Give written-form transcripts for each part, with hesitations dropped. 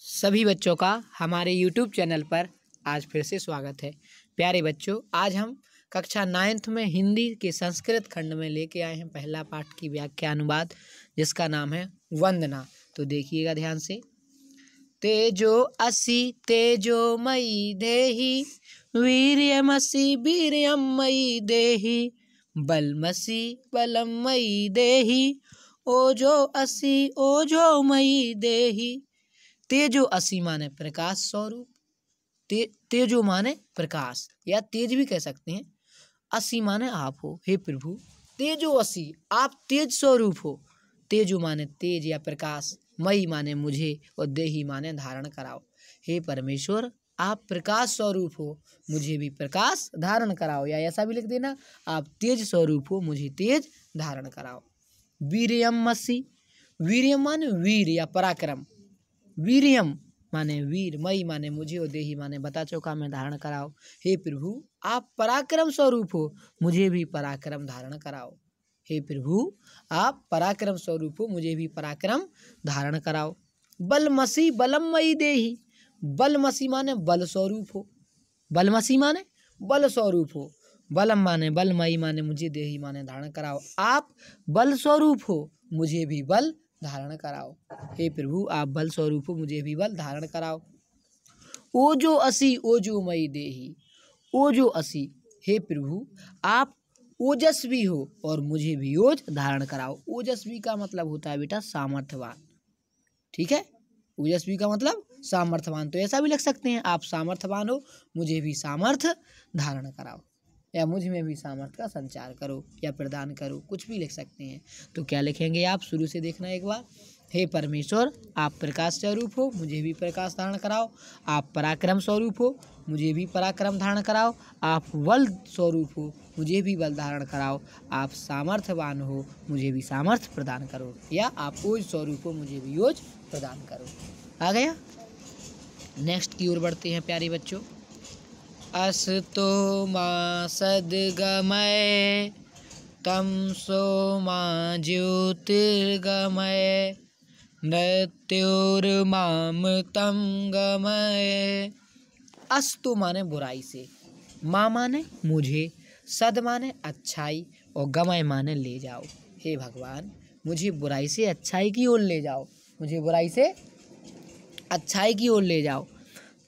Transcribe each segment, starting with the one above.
सभी बच्चों का हमारे YouTube चैनल पर आज फिर से स्वागत है। प्यारे बच्चों, आज हम कक्षा 9th में हिंदी के संस्कृत खंड में लेके आए हैं पहला पाठ की व्याख्या अनुवाद, जिसका नाम है वंदना। तो देखिएगा ध्यान से। तेजो असि तेजोमयी देहि, वीर्यमसि वीर्यमयी देहि, बलमसि बलमयी देहि, ओजो असि ओजोमयी देहि। तेजो असि माने प्रकाश स्वरूप, तेजो माने प्रकाश या तेज भी कह सकते हैं। असि माने आप हो, हे प्रभु। तेजो असि, आप तेज स्वरूप हो। तेजो माने तेज या प्रकाश, मई माने मुझे, और देही माने धारण कराओ। हे परमेश्वर, आप प्रकाश स्वरूप हो, मुझे भी प्रकाश धारण कराओ। या ऐसा भी लिख देना, आप तेज स्वरूप हो, मुझे तेज धारण कराओ। वीर्यमसि, वीर्यम माने वीर या पराक्रम। वीर्यम माने वीर, मई माने मुझे, और देही माने बता चौका में धारण कराओ। हे प्रभु, आप पराक्रम स्वरूप हो, मुझे भी पराक्रम धारण कराओ। हे प्रभु, आप पराक्रम स्वरूप हो, मुझे भी पराक्रम धारण कराओ। बलमसि बलमयी देहि, बलमसि माने बल स्वरूप हो, बलमसि माने बल स्वरूप हो। बलम माने बलमयी माने मुझे, देही माने धारण कराओ। आप बल स्वरूप हो, मुझे भी बल धारण कराओ। हे प्रभु, आप बल स्वरूप हो, मुझे भी बल धारण कराओ। ओजो असि ओजोमयी देहि, ओजो असि, हे प्रभु, आप ओजस्वी हो और मुझे भी ओज धारण कराओ। ओजस्वी का मतलब होता है बेटा सामर्थ्यवान, ठीक है। ओजस्वी का मतलब सामर्थ्यवान, तो ऐसा भी लिख सकते हैं, आप सामर्थ्यवान हो, मुझे भी सामर्थ्य धारण कराओ, या मुझ में भी सामर्थ्य का संचार करो या प्रदान करो, कुछ भी लिख सकते हैं। तो क्या लिखेंगे आप, शुरू से देखना एक बार। हे परमेश्वर, आप प्रकाश स्वरूप हो, मुझे भी प्रकाश धारण कराओ। आप पराक्रम स्वरूप हो, मुझे भी पराक्रम धारण कराओ। आप बल स्वरूप हो, मुझे भी बल धारण कराओ। आप सामर्थ्यवान हो, मुझे भी सामर्थ्य प्रदान करो। या आप ओज स्वरूप हो, मुझे भी ओज प्रदान करो। आ गया। नेक्स्ट की ओर बढ़ते हैं प्यारे बच्चों। अस्तो मा सद्गमय, तमसो मा ज्योतिर्गमय, मृत्युर्मामृतं गमय। अस्तु माने बुराई से, माँ माने मुझे, सद माने अच्छाई, और गमय माने ले जाओ। हे भगवान, मुझे बुराई से अच्छाई की ओर ले जाओ, मुझे बुराई से अच्छाई की ओर ले जाओ।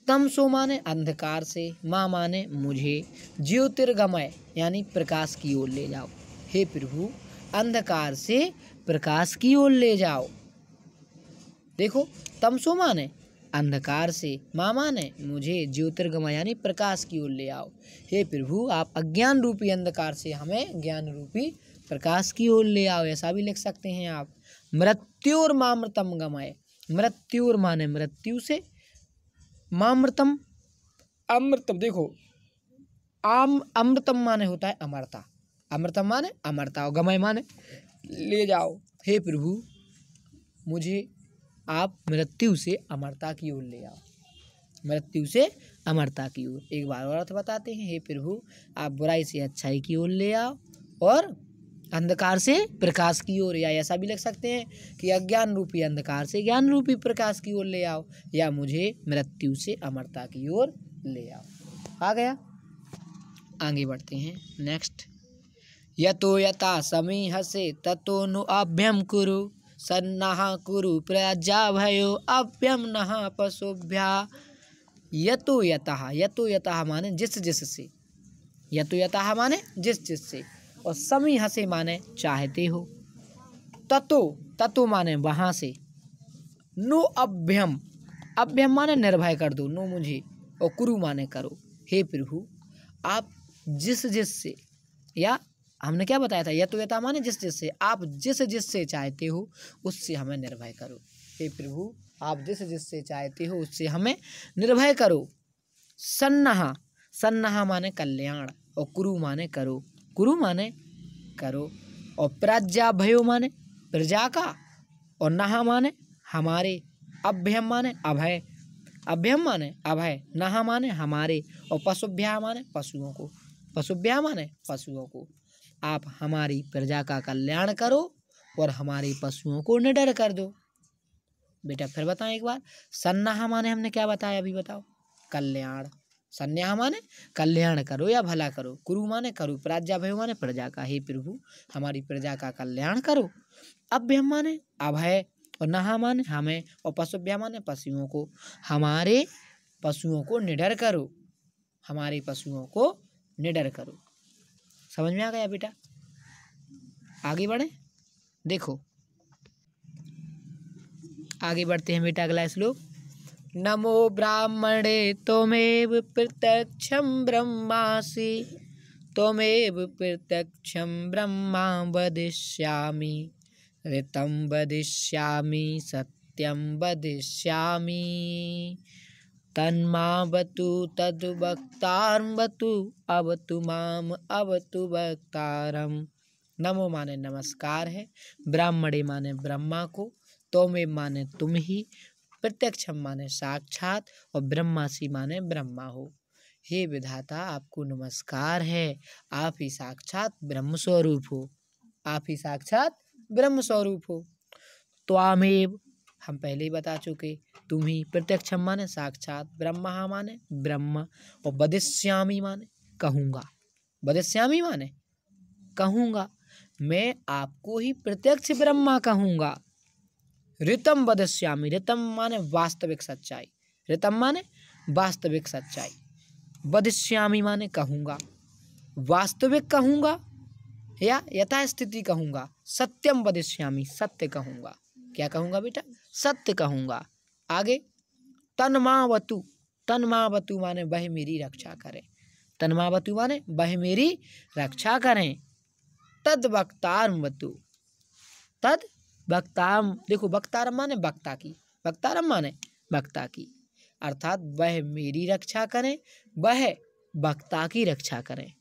तमसो माने अंधकार से, माँ माने मुझे, ज्योतिर्गमय यानी प्रकाश की ओर ले जाओ। हे प्रभु, अंधकार से प्रकाश की ओर ले जाओ। देखो, तमसो माने अंधकार से, माँ माने मुझे, ज्योतिर्गमय यानी प्रकाश की ओर ले आओ। हे प्रभु, आप अज्ञान रूपी अंधकार से हमें ज्ञान रूपी प्रकाश की ओर ले आओ। ऐसा भी लिख सकते हैं आप। मृत्युर्मामृतम गमय, मृत्युर माने मृत्यु से, मामृतम अमृतम, देखो अमृतम माने होता है अमरता, अमृतम माने अमरता, और गमय माने ले जाओ। हे प्रभु, मुझे आप मृत्यु से अमरता की ओर ले आओ, मृत्यु से अमरता की ओर। एक बार और अर्थ बताते हैं। हे प्रभु, आप बुराई से अच्छाई की ओर ले आओ, और अंधकार से प्रकाश की ओर। या ऐसा भी लिख सकते हैं कि अज्ञान रूपी अंधकार से ज्ञान रूपी प्रकाश की ओर ले आओ, या मुझे मृत्यु से अमरता की ओर ले आओ। आ गया। आगे बढ़ते हैं। नेक्स्ट। यतो यथा समीहसे ततो नु अभ्यम कुरु, सन्नाह कुरु प्रजा भयो अभ्यम नः पशुभ्या। यतो यतः, यतो यतः माने जिस जिस से, यतो यतः माने जिस जिस से, और समीह से माने चाहते हो। ततो, ततो माने वहाँ से। नो अभ्यम, अभ्यम माने निर्भय कर दो, नो मुझे, और कुरु माने करो। हे प्रभु, आप जिस जिस से, या हमने क्या बताया था, यतो यथा माने जिस जिस से, आप जिस जिस से चाहते हो उससे हमें निर्भय करो। हे प्रभु, आप जिस जिस से चाहते हो उससे हमें निर्भय करो। सन्नाह, सन्नाह माने कल्याण, और कुरु माने करो, कुरु माने करो, और प्रजा भयो माने प्रजा का, और नहा माने हमारे, अभ्यम माने अभय, अभ्यम माने अभय, नहा माने हमारे, और पशुभ्या माने पशुओं को, पशुभ्या माने पशुओं को। आप हमारी प्रजा का कल्याण करो और हमारे पशुओं को निडर कर दो। बेटा फिर बताएं एक बार। सन्नाहा माने हमने क्या बताया अभी बताओ? कल्याण। सन्याह माने कल्याण करो या भला करो। कुरु माने करो। प्राज्ञाभय माने प्रजा का, हे प्रभु हमारी प्रजा का कल्याण करो। अभ्यम माने अभय, और नहा माने हमें, और पशुभ्या माने पशुओं को, हमारे पशुओं को निडर करो। हमारे पशुओं को निडर करो। समझ में आ गया बेटा? आगे बढ़े। देखो आगे बढ़ते हैं बेटा। अगला श्लोक। नमो ब्राह्मणे त्वमेव प्रत्यक्षं ब्रह्मासि, त्वमेव प्रत्यक्षं ब्रह्मा वदिष्यामि, ऋतं वदिष्यामि, सत्यं वदिष्यामि, तन्मावतु तद्वक्तारमवतु, अवतु माम अवतु वक्तारम। नमो माने नमस्कार है, ब्राह्मणे माने ब्रह्मा को, त्वमेव माने तुम ही, प्रत्यक्षम माने साक्षात, और ब्रह्मासि माने ब्रह्मा हो। हे विधाता आपको नमस्कार है, आप ही साक्षात ब्रह्म स्वरूप हो। आप ही साक्षात ब्रह्म स्वरूप हो। त्वामेव हम पहले ही बता चुके, तुम ही, प्रत्यक्षम माने साक्षात, ब्रह्मा माने ब्रह्म, और वदिष्यामि माने कहूँगा। वदिष्यामि माने कहूँगा, मैं आपको ही प्रत्यक्ष ब्रह्मा कहूँगा। ऋतम वदिष्यामि, ऋतम माने वास्तविक सच्चाई, ऋतम माने वास्तविक सच्चाई, वदिष्यामि माने कहूँगा, वास्तविक कहूँगा या यथास्थिति कहूँगा। सत्यम वदिष्यामि, सत्य कहूँगा। क्या कहूँगा बेटा? सत्य कहूँगा। आगे तन्मावतु, तन्मावतु माने वह मेरी रक्षा करें। तन्मावतु माने वह मेरी रक्षा करें। तद वक्तारमवतु, तद वक्तारम, देखो वक्तारम माने वक्ता की, वक्तारम माने वक्ता की, अर्थात वह मेरी रक्षा करें, वह वक्ता की रक्षा करें।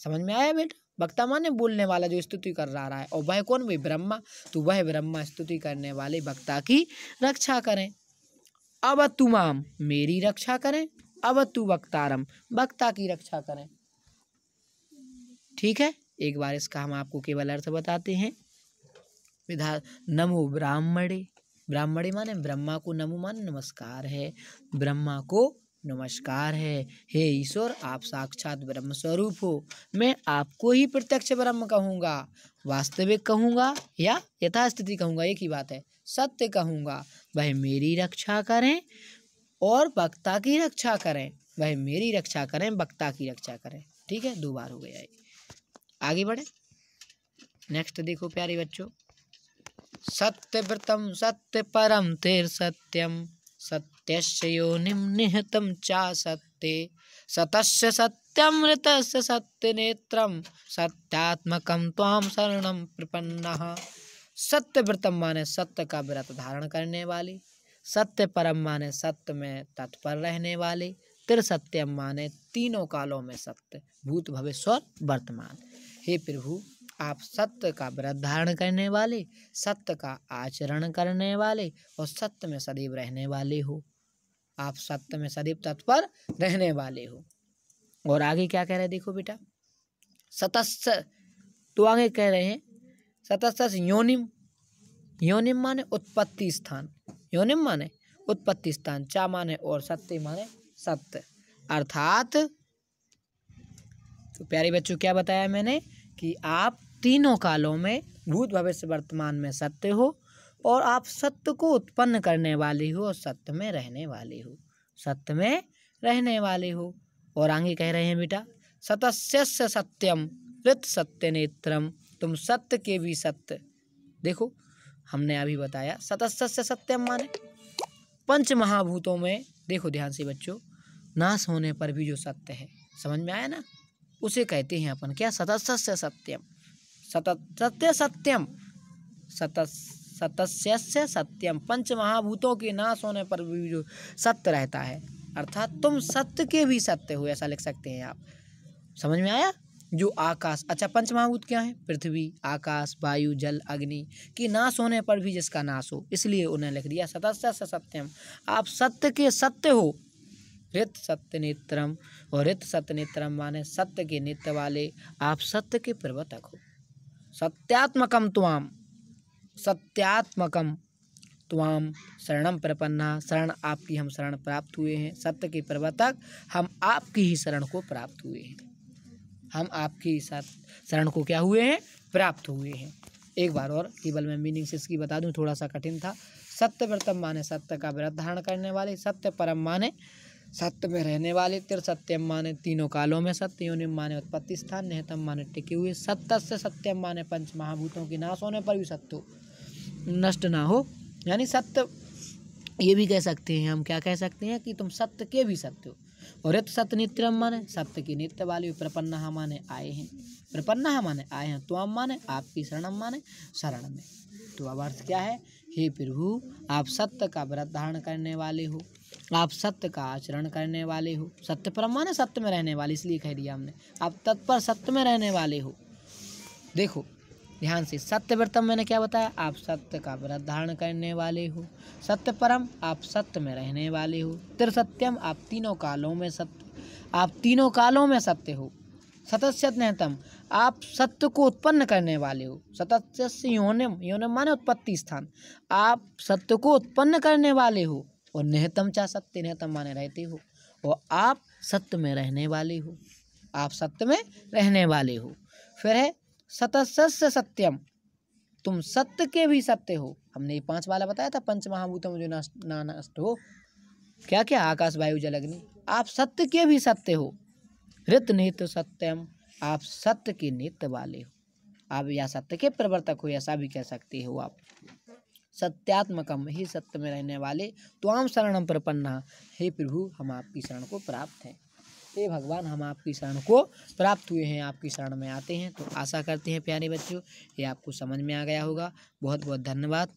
समझ में आया बेटा? वक्ता माने बोलने वाला जो स्तुति कर रहा है, और वह कौन? वही ब्रह्मा। तो वह ब्रह्मा स्तुति करने वाले वक्ता की रक्षा करें। अवतु माम, मेरी रक्षा करें, अवतु वक्तारम, वक्ता की रक्षा करें। ठीक है, एक बार इसका हम आपको केवल अर्थ बताते हैं। विधा नमो ब्राह्मणे, ब्राह्मणे माने ब्रह्मा को, नमो माने नमस्कार है, ब्रह्मा को नमस्कार है। हे ईश्वर आप साक्षात ब्रह्म स्वरूप हो, मैं आपको ही प्रत्यक्ष ब्रह्म कहूँगा, वास्तविक कहूँगा या यथास्थिति कहूँगा, एक ही बात है, सत्य कहूँगा। वह मेरी रक्षा करें और वक्ता की रक्षा करें, वह मेरी रक्षा करें, वक्ता की रक्षा करें। ठीक है, 2 बार हो गया है। आगे बढ़े। नेक्स्ट देखो प्यारे बच्चों। सत्यव्रतम सत्य परम तेर सत्यम, सत्यस्य योनिम निहितम चा सत्ये, सतस्य सत्यम ऋतस्य सत्य नेत्रम, सत्यात्मकम त्वाम शरणम प्रपन्नः। सत्यव्रतम माने सत्य का व्रत धारण करने वाले, सत्य परम माने सत्य में तत्पर रहने वाले, तिर सत्यम माने तीनों कालों में सत्य, भूत भविष्य और वर्तमान। हे प्रभु आप सत्य का व्रत धारण करने वाले, सत्य का आचरण करने वाले, और सत्य में सदैव रहने वाले हो। आप सत्य में सदैव तत्पर रहने वाले हो। और आगे क्या कह रहे हैं देखो बेटा। सतस्य, तो आगे कह रहे हैं सतस्य योनिम, योनिम माने उत्पत्ति स्थान, योनिम माने उत्पत्ति स्थान, चा माने और, सत्य माने सत्य। अर्थात तो प्यारे बच्चों क्या बताया मैंने कि आप तीनों कालों में, भूत भविष्य वर्तमान में सत्य हो, और आप सत्य को उत्पन्न करने वाले हो, और सत्य में रहने वाले हो, सत्य में रहने वाले हो। और आगे कह रहे हैं बेटा सतस्य सत्यम ऋत सत्य नेत्रम, तुम सत्य के भी सत्य। देखो हमने अभी बताया सतस्य सत्यम माने पंच महाभूतों में, देखो ध्यान से बच्चों, नाश होने पर भी जो सत्य है, समझ में आया ना, उसे कहते हैं अपन क्या? सतस्य सत्यम, सत्य सत्यम, सतस्य सत्यम, पंच महाभूतों के नाश होने पर भी जो सत्य रहता है, अर्थात तुम सत्य के भी सत्य हो, ऐसा लिख सकते हैं आप। समझ में आया? जो आकाश, अच्छा पंच महाभूत क्या है? पृथ्वी, आकाश, वायु, जल, अग्नि की नाश होने पर भी जिसका नाश हो, इसलिए उन्हें लिख दिया सतस्य सत्यम, आप सत्य के सत्य हो। ऋत सत्य नेत्रम, और ऋत सत्य नेत्रम माने सत्य के नेत्र वाले, आप सत्य के प्रवर्तक हो। सत्यात्मकम त्वाम, सत्यात्मकम त्वाम शरणम प्रपन्ना, शरण आपकी हम शरण प्राप्त हुए हैं। सत्य के प्रवर्तक हम आपकी ही शरण को प्राप्त हुए हैं। हम आपकी शरण को क्या हुए हैं? प्राप्त हुए हैं। एक बार और केवल मैं मीनिंग से इसकी बता दूं, थोड़ा सा कठिन था। सत्य व्रतम माने सत्य का व्रत धारण करने वाले, सत्य परम माने सत्य में रहने वाले, त्रिसत्यम माने तीनों कालों में सत्य, योनिम माने उत्पत्ति स्थान, निहतम माने टिके हुए, सत्य से सत्यम माने पंच महाभूतों के नाश होने पर भी सत्य नष्ट ना हो, यानी सत्य। ये भी कह सकते हैं हम, क्या कह सकते हैं कि तुम सत्य के भी सत्य हो। और रित सत्य नित्यम माने सत्य की नित्य वाली, प्रपन्ना माने आए हैं, प्रपन्ना माने आए हैं, त्वम माने आपकी, शरणम माने शरण में। तो अब अर्थ क्या है? हे प्रभु, आप सत्य का व्रत धारण करने वाले हो, आप सत्य का आचरण करने वाले हो। सत्य परम माने सत्य में रहने वाले, इसलिए कह दिया हमने। आप तत्पर सत्य में रहने वाले हो। देखो ध्यान से, सत्य व्रतम मैंने क्या बताया? आप सत्य का व्रत धारण करने वाले हो। सत्य परम आप सत्य में रहने वाले हो। त्रिसत्यम आप तीनों कालों में सत्य, आप तीनों कालों में सत्य हो। सतस्य निहतम आप सत्य को उत्पन्न करने वाले हो। सतस्य योनिम, योनिम माने उत्पत्ति स्थान, आप सत्य को उत्पन्न करने वाले हो। और निहतम चा सत्य, निहतम माने रहते हो, और आप सत्य में रहने वाले हो। आप सत्य में रहने वाले हो। फिर है सतस्य सत्यम, तुम सत्य के भी सत्य हो। हमने ये 5 वाला बताया था, पंच महाभूतों में जो नष्ट हो, क्या क्या? आकाश वायु जल अग्नि। आप सत्य के भी सत्य हो। ऋत नित्य सत्यम आप सत्य के नित्य वाले हो। आप या सत्य के प्रवर्तक हो, ऐसा भी कह सकते हो आप। सत्यात्मकम ही सत्य में रहने वाले, त्वाम शरणम प्रपन्ना, हे प्रभु हम आपकी शरण को प्राप्त हैं। हे भगवान हम आपकी शरण को प्राप्त हुए हैं, आपकी शरण में आते हैं। तो आशा करते हैं प्यारे बच्चों ये आपको समझ में आ गया होगा। बहुत बहुत धन्यवाद।